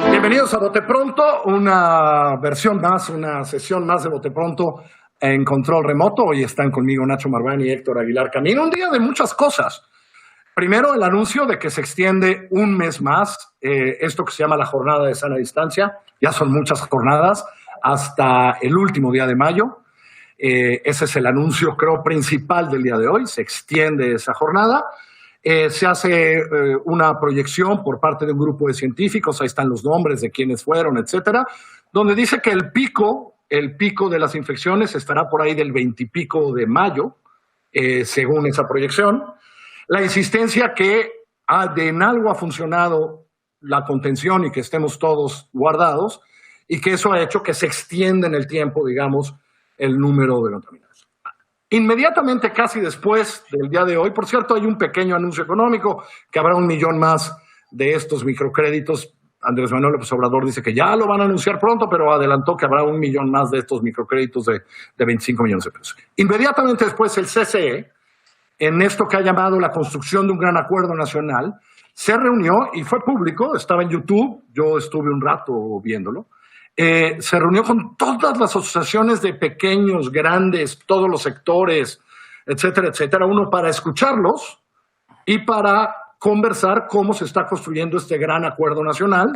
Bienvenidos a Bote Pronto, una versión más, una sesión más de Bote Pronto en control remoto. Hoy están conmigo Nacho Marván y Héctor Aguilar Camino. Un día de muchas cosas. Primero, el anuncio de que se extiende un mes más esto que se llama la jornada de sana distancia. Ya son muchas jornadas hasta el último día de mayo. Ese es el anuncio, creo, principal del día de hoy. Se extiende esa jornada. Se hace una proyección por parte de un grupo de científicos, ahí están los nombres de quienes fueron, etcétera, donde dice que el pico de las infecciones estará por ahí del 20 y pico de mayo, según esa proyección. La insistencia que en algo ha funcionado la contención y que estemos todos guardados y que eso ha hecho que se extienda en el tiempo, digamos, el número de contaminados. Inmediatamente, casi después del día de hoy, por cierto, hay un pequeño anuncio económico que habrá 1 millón más de estos microcréditos. Andrés Manuel López Obrador dice que ya lo van a anunciar pronto, pero adelantó que habrá 1 millón más de estos microcréditos de 25 millones de pesos. Inmediatamente después, el CCE, en esto que ha llamado la construcción de un gran acuerdo nacional, se reunió y fue público, estaba en YouTube, yo estuve un rato viéndolo. Se reunió con todas las asociaciones de pequeños, grandes, todos los sectores, etcétera, etcétera, uno para escucharlos y para conversar cómo se está construyendo este gran acuerdo nacional.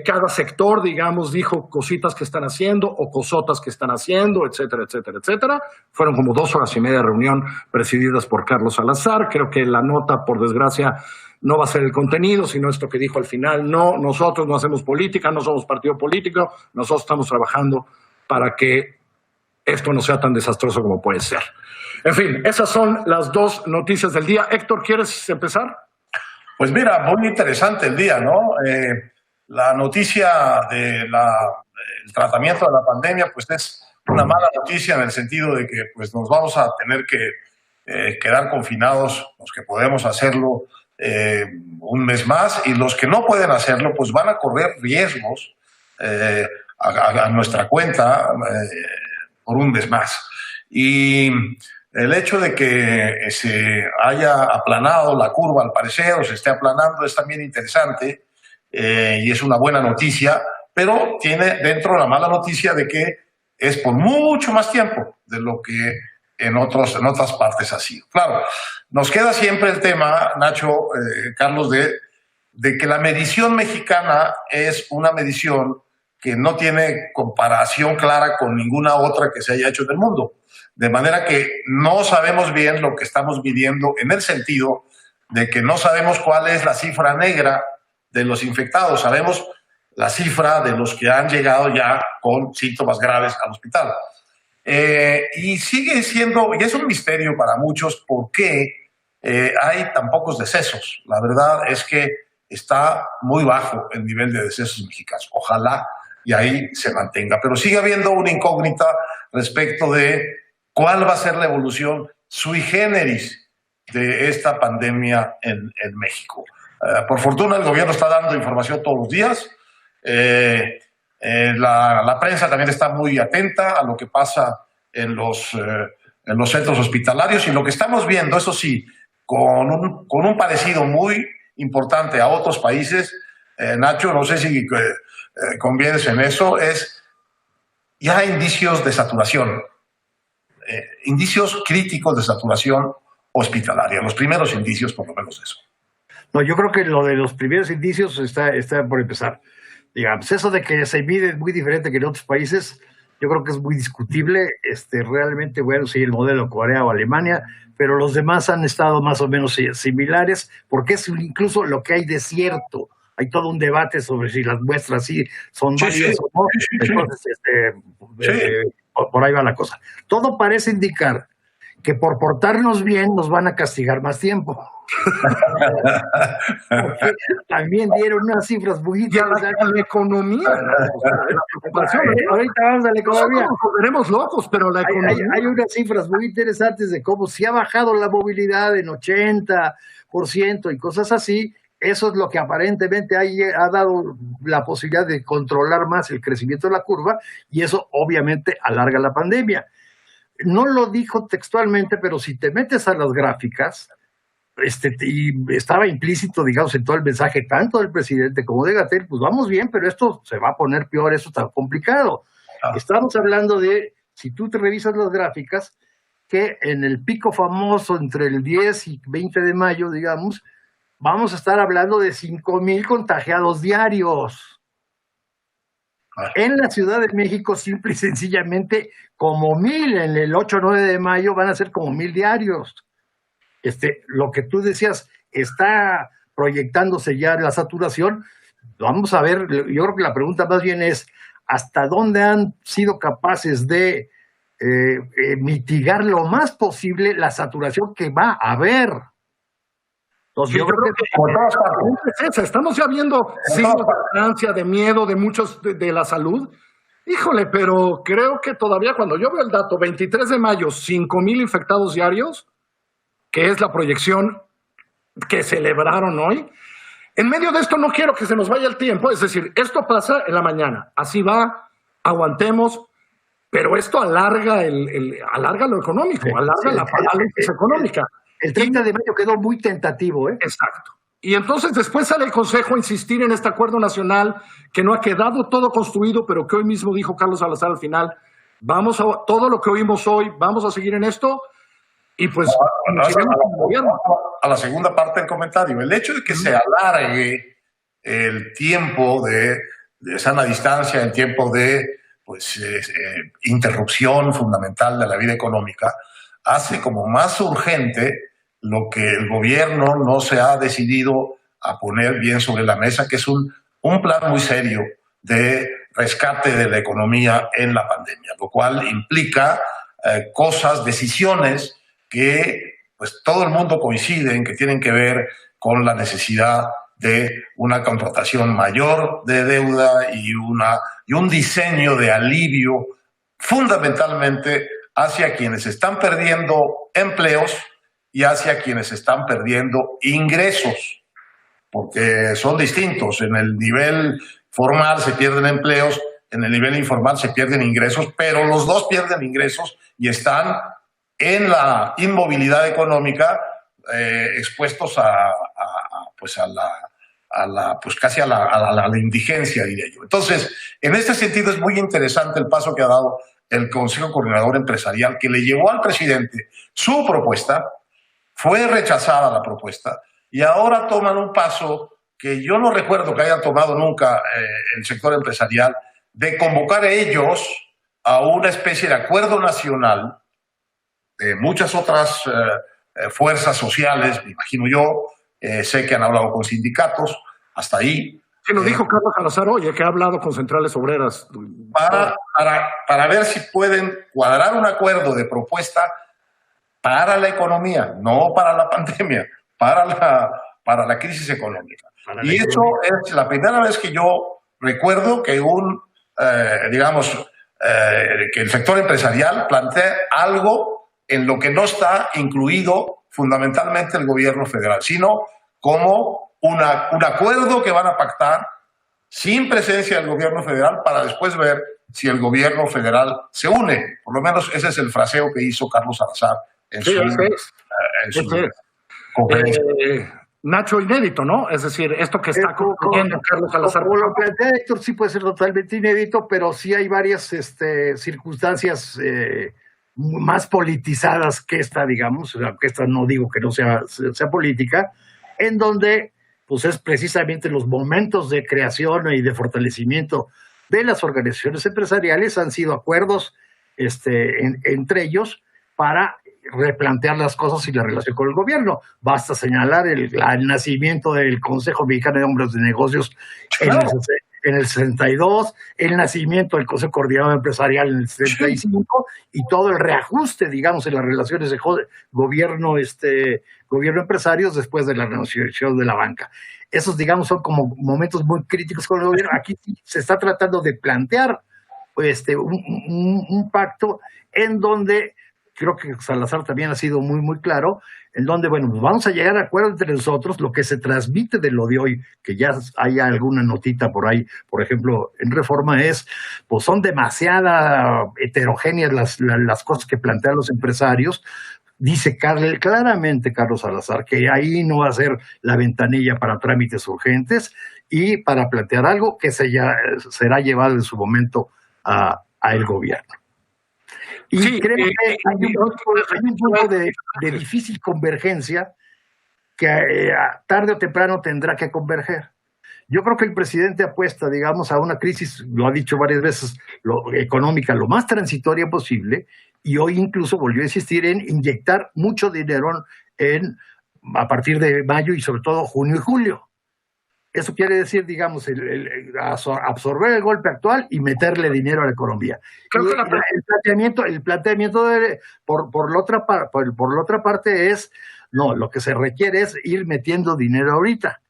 Cada sector, digamos, dijo cositas que están haciendo o cosotas que están haciendo, etcétera, etcétera, etcétera. Fueron como 2 horas y media de reunión presididas por Carlos Salazar. Creo que la nota, por desgracia, no va a ser el contenido, sino esto que dijo al final. No, nosotros no hacemos política, no somos partido político, nosotros estamos trabajando para que esto no sea tan desastroso como puede ser. En fin, esas son las 2 noticias del día. Héctor, ¿quieres empezar? Pues mira, muy interesante el día, ¿no? La noticia del tratamiento de la pandemia, pues es una mala noticia en el sentido de que pues, nos vamos a tener que quedar confinados, los que podemos hacerlo, un mes más, y los que no pueden hacerlo, pues van a correr riesgos a nuestra cuenta por un mes más. Y el hecho de que se haya aplanado la curva, al parecer, o se esté aplanando, es también interesante. Y es una buena noticia, pero tiene dentro la mala noticia de que es por mucho más tiempo de lo que en otras partes ha sido. Claro, nos queda siempre el tema, Nacho, Carlos, de que la medición mexicana es una medición que no tiene comparación clara con ninguna otra que se haya hecho en el mundo. De manera que no sabemos bien lo que estamos midiendo en el sentido de que no sabemos cuál es la cifra negra de los infectados, sabemos la cifra de los que han llegado ya con síntomas graves al hospital. Y sigue siendo, y es un misterio para muchos, por qué hay tan pocos decesos. La verdad es que está muy bajo el nivel de decesos mexicanos. Ojalá y ahí se mantenga. Pero sigue habiendo una incógnita respecto de cuál va a ser la evolución sui generis de esta pandemia en México. Por fortuna el gobierno está dando información todos los días. La prensa también está muy atenta a lo que pasa en los centros hospitalarios, y lo que estamos viendo, eso sí, con un parecido muy importante a otros países, Nacho, no sé si convienes en eso, es ya hay indicios de saturación, indicios críticos de saturación hospitalaria, los primeros indicios por lo menos de eso. No, yo creo que lo de los primeros indicios está por empezar. Digamos, eso de que se mide muy diferente que en otros países, yo creo que es muy discutible. Realmente, bueno, sí, el modelo Corea o Alemania, pero los demás han estado más o menos similares, porque es incluso lo que hay de cierto. Hay todo un debate sobre si las muestras sí son válidas o no. Entonces, por ahí va la cosa. Todo parece indicar que por portarnos bien nos van a castigar más tiempo. Porque también dieron unas cifras muy interesantes. Y a la economía. Ahorita vamos a la economía. Nos volveremos locos, pero la economía. Hay unas cifras muy interesantes de cómo se ha bajado la movilidad en 80% y cosas así. Eso es lo que aparentemente ha dado la posibilidad de controlar más el crecimiento de la curva, y eso obviamente alarga la pandemia. No lo dijo textualmente, pero si te metes a las gráficas, y estaba implícito, digamos, en todo el mensaje, tanto del presidente como de Gatell, pues vamos bien, pero esto se va a poner peor, esto está complicado. Estamos hablando de, si tú te revisas las gráficas, que en el pico famoso entre el 10 y 20 de mayo, digamos, vamos a estar hablando de 5,000 contagiados diarios. En la Ciudad de México, simple y sencillamente, como 1,000 en el 8 o 9 de mayo, van a ser como 1,000 diarios. Lo que tú decías, está proyectándose ya la saturación. Vamos a ver, yo creo que la pregunta más bien es, ¿hasta dónde han sido capaces de mitigar lo más posible la saturación que va a haber? Entonces, yo creo que estamos ya viendo signos de ansia, de miedo de muchos de la salud. Híjole, pero creo que todavía cuando yo veo el dato, 23 de mayo, 5,000 infectados diarios, que es la proyección que celebraron hoy. En medio de esto no quiero que se nos vaya el tiempo, es decir, esto pasa en la mañana, así va, aguantemos, pero esto alarga alarga lo económico, alarga la parálisis económica. El 30 de mayo quedó muy tentativo, ¿eh? Exacto. Y entonces después sale el Consejo a insistir en este acuerdo nacional que no ha quedado todo construido, pero que hoy mismo dijo Carlos Salazar al final, vamos a todo lo que oímos hoy, vamos a seguir en esto. Y pues a la segunda parte del comentario, el hecho de que se alargue el tiempo de sana distancia, el tiempo de interrupción fundamental de la vida económica, hace como más urgente lo que el gobierno no se ha decidido a poner bien sobre la mesa, que es un plan muy serio de rescate de la economía en la pandemia, lo cual implica decisiones que pues todo el mundo coincide en que tienen que ver con la necesidad de una contratación mayor de deuda y un diseño de alivio fundamentalmente hacia quienes están perdiendo empleos y hacia quienes están perdiendo ingresos, porque son distintos. En el nivel formal se pierden empleos, en el nivel informal se pierden ingresos, pero los dos pierden ingresos y están en la inmovilidad económica, expuestos casi a la indigencia, diría yo. Entonces, en este sentido es muy interesante el paso que ha dado el Consejo Coordinador Empresarial, que le llevó al presidente su propuesta, fue rechazada la propuesta, y ahora toman un paso que yo no recuerdo que hayan tomado nunca el sector empresarial, de convocar a ellos a una especie de acuerdo nacional de muchas otras fuerzas sociales, me imagino yo, sé que han hablado con sindicatos, hasta ahí. Sí, lo dijo Carlos Salazar hoy, que ha hablado con centrales obreras. Para ver si pueden cuadrar un acuerdo de propuesta para la economía, no para la pandemia, para la crisis económica. Y eso es la primera vez que yo recuerdo que que el sector empresarial plantea algo en lo que no está incluido fundamentalmente el gobierno federal, sino como un acuerdo que van a pactar sin presencia del gobierno federal para después ver si el gobierno federal se une. Por lo menos ese es el fraseo que hizo Carlos Salazar en su conferencia. Nacho, inédito, ¿no? Es decir, esto que está concluyendo Carlos Salazar. Como lo plantea Héctor, sí puede ser totalmente inédito, pero sí hay varias circunstancias más politizadas que esta, digamos, que esta no digo que no sea política, en donde pues es precisamente los momentos de creación y de fortalecimiento de las organizaciones empresariales han sido acuerdos entre ellos para replantear las cosas y la relación con el gobierno. Basta señalar el nacimiento del Consejo Mexicano de Hombres de Negocios en el 62, el nacimiento del Consejo Coordinador Empresarial en el 75 y todo el reajuste, digamos, en las relaciones de gobierno empresarios después de la negociación de la banca. Esos, digamos, son como momentos muy críticos con el gobierno. Aquí se está tratando de plantear un pacto en donde creo que Salazar también ha sido muy, muy claro, en donde, bueno, pues vamos a llegar a acuerdos entre nosotros, lo que se transmite de lo de hoy, que ya haya alguna notita por ahí, por ejemplo, en Reforma pues son demasiada heterogéneas las cosas que plantean los empresarios, dice claramente Carlos Salazar que ahí no va a ser la ventanilla para trámites urgentes y para plantear algo que será llevado en su momento a el gobierno. Y sí, creo que hay un punto de difícil convergencia que tarde o temprano tendrá que converger. Yo creo que el presidente apuesta, digamos, a una crisis, lo ha dicho varias veces, económica lo más transitoria posible, y hoy incluso volvió a insistir en inyectar mucho dinero a partir de mayo y sobre todo junio y julio. Eso quiere decir, digamos, absorber el golpe actual y meterle dinero a la economía. Creo que el planteamiento por la otra parte es, no, lo que se requiere es ir metiendo dinero ahorita.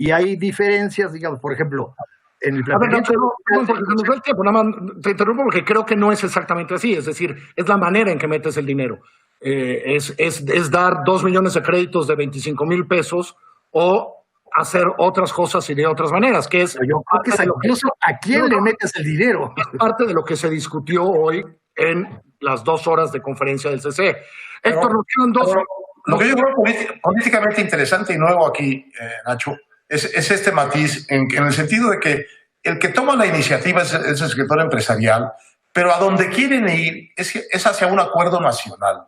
Y hay diferencias, digamos, por ejemplo, en el planteamiento... Nada más te interrumpo porque creo que no es exactamente así. Es decir, es la manera en que metes el dinero. Es dar 2 millones de créditos de 25,000 pesos o hacer otras cosas y de otras maneras, que es... Yo creo que es incluso a quién le metes el dinero. Es parte de lo que se discutió hoy en las 2 horas de conferencia del CC. Héctor, nos quedan 2... Lo que yo creo políticamente interesante y nuevo aquí, Nacho, es este matiz en el sentido de que el que toma la iniciativa es el sector empresarial, pero a donde quieren ir es hacia un acuerdo nacional.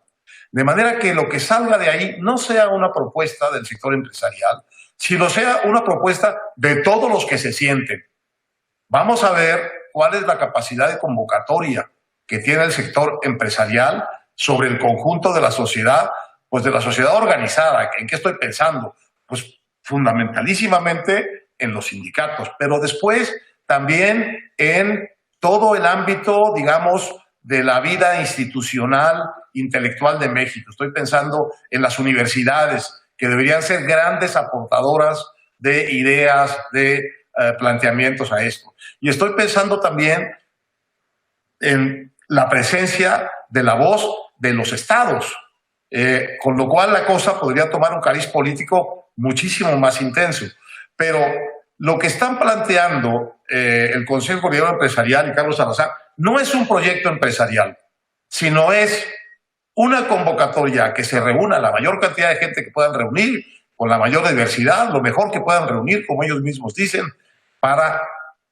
De manera que lo que salga de ahí no sea una propuesta del sector empresarial, sino sea una propuesta de todos los que se sienten. Vamos a ver cuál es la capacidad de convocatoria que tiene el sector empresarial sobre el conjunto de la sociedad, pues de la sociedad organizada. ¿En qué estoy pensando? Pues fundamentalísimamente en los sindicatos, pero después también en todo el ámbito, digamos, de la vida institucional, intelectual de México. Estoy pensando en las universidades, que deberían ser grandes aportadoras de ideas, de planteamientos a esto. Y estoy pensando también en la presencia de la voz de los estados, con lo cual la cosa podría tomar un cariz político muchísimo más intenso. Pero lo que están planteando el Consejo Coordinador Empresarial y Carlos Salazar no es un proyecto empresarial, sino es una convocatoria a que se reúna la mayor cantidad de gente que puedan reunir, con la mayor diversidad, lo mejor que puedan reunir, como ellos mismos dicen, para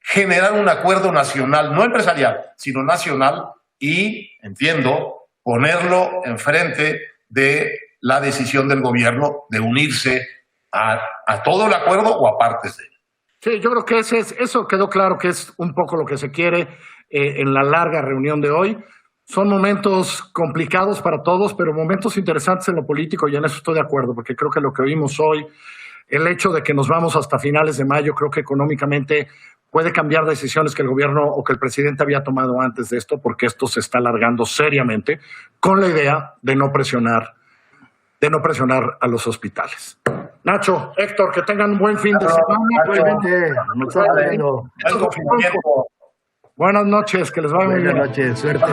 generar un acuerdo nacional, no empresarial, sino nacional, y, entiendo, ponerlo enfrente de la decisión del gobierno de unirse a todo el acuerdo o a partes de él. Sí, yo creo que eso quedó claro que es un poco lo que se quiere en la larga reunión de hoy. Son momentos complicados para todos, pero momentos interesantes en lo político, y en eso estoy de acuerdo, porque creo que lo que vimos hoy, el hecho de que nos vamos hasta finales de mayo, creo que económicamente puede cambiar decisiones que el gobierno o que el presidente había tomado antes de esto, porque esto se está alargando seriamente, con la idea de no presionar a los hospitales. Nacho, Héctor, que tengan un buen fin de semana. Buenas noches, que les vaya muy bien. Buenas noches, suerte.